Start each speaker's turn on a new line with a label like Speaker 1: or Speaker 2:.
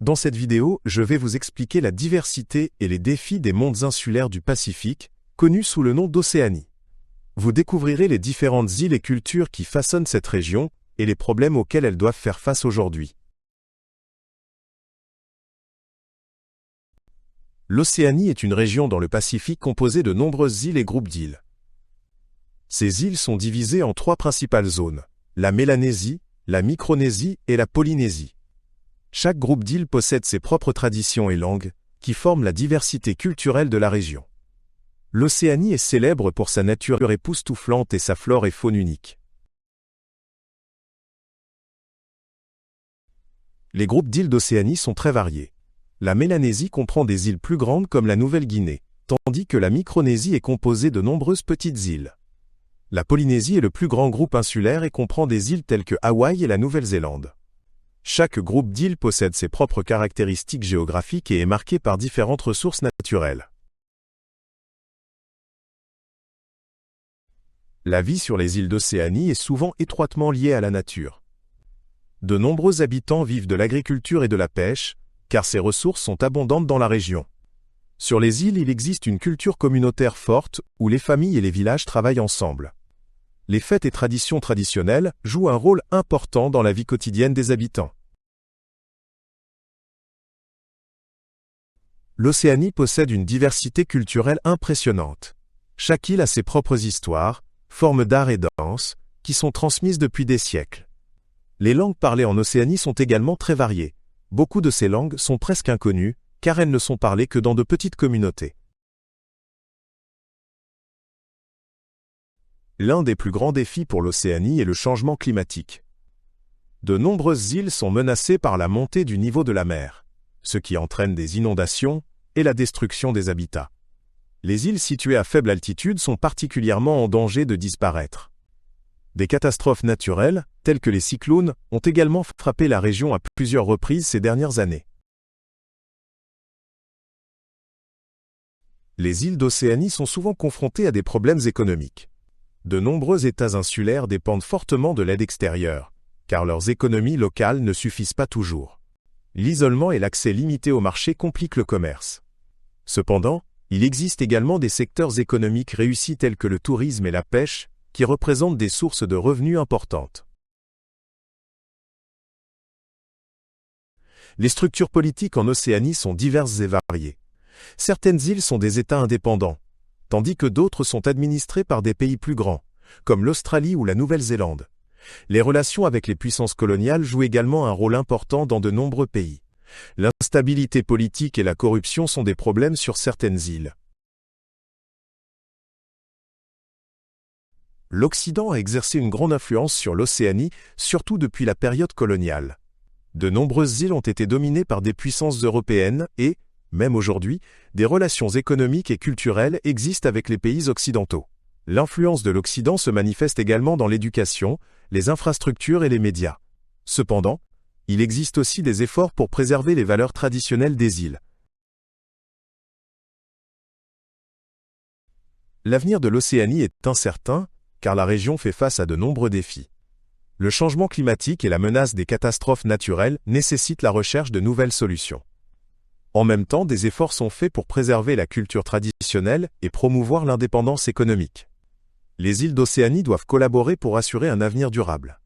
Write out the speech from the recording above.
Speaker 1: Dans cette vidéo, je vais vous expliquer la diversité et les défis des mondes insulaires du Pacifique, connus sous le nom d'Océanie. Vous découvrirez les différentes îles et cultures qui façonnent cette région et les problèmes auxquels elles doivent faire face aujourd'hui. L'Océanie est une région dans le Pacifique composée de nombreuses îles et groupes d'îles. Ces îles sont divisées en trois principales zones, la Mélanésie, la Micronésie et la Polynésie. Chaque groupe d'îles possède ses propres traditions et langues, qui forment la diversité culturelle de la région. L'Océanie est célèbre pour sa nature époustouflante et sa flore et faune unique. Les groupes d'îles d'Océanie sont très variés. La Mélanésie comprend des îles plus grandes comme la Nouvelle-Guinée, tandis que la Micronésie est composée de nombreuses petites îles. La Polynésie est le plus grand groupe insulaire et comprend des îles telles que Hawaï et la Nouvelle-Zélande. Chaque groupe d'îles possède ses propres caractéristiques géographiques et est marqué par différentes ressources naturelles. La vie sur les îles d'Océanie est souvent étroitement liée à la nature. De nombreux habitants vivent de l'agriculture et de la pêche, car ces ressources sont abondantes dans la région. Sur les îles, il existe une culture communautaire forte, où les familles et les villages travaillent ensemble. Les fêtes et traditions traditionnelles jouent un rôle important dans la vie quotidienne des habitants. L'Océanie possède une diversité culturelle impressionnante. Chaque île a ses propres histoires, formes d'art et danse, qui sont transmises depuis des siècles. Les langues parlées en Océanie sont également très variées. Beaucoup de ces langues sont presque inconnues, car elles ne sont parlées que dans de petites communautés. L'un des plus grands défis pour l'Océanie est le changement climatique. De nombreuses îles sont menacées par la montée du niveau de la mer, ce qui entraîne des inondations et la destruction des habitats. Les îles situées à faible altitude sont particulièrement en danger de disparaître. Des catastrophes naturelles, telles que les cyclones, ont également frappé la région à plusieurs reprises ces dernières années. Les îles d'Océanie sont souvent confrontées à des problèmes économiques. De nombreux États insulaires dépendent fortement de l'aide extérieure, car leurs économies locales ne suffisent pas toujours. L'isolement et l'accès limité au marché compliquent le commerce. Cependant, il existe également des secteurs économiques réussis tels que le tourisme et la pêche, qui représentent des sources de revenus importantes. Les structures politiques en Océanie sont diverses et variées. Certaines îles sont des États indépendants, tandis que d'autres sont administrées par des pays plus grands, comme l'Australie ou la Nouvelle-Zélande. Les relations avec les puissances coloniales jouent également un rôle important dans de nombreux pays. L'instabilité politique et la corruption sont des problèmes sur certaines îles. L'Occident a exercé une grande influence sur l'Océanie, surtout depuis la période coloniale. De nombreuses îles ont été dominées par des puissances européennes et, même aujourd'hui, des relations économiques et culturelles existent avec les pays occidentaux. L'influence de l'Occident se manifeste également dans l'éducation, les infrastructures et les médias. Cependant, il existe aussi des efforts pour préserver les valeurs traditionnelles des îles. L'avenir de l'Océanie est incertain, car la région fait face à de nombreux défis. Le changement climatique et la menace des catastrophes naturelles nécessitent la recherche de nouvelles solutions. En même temps, des efforts sont faits pour préserver la culture traditionnelle et promouvoir l'indépendance économique. Les îles d'Océanie doivent collaborer pour assurer un avenir durable.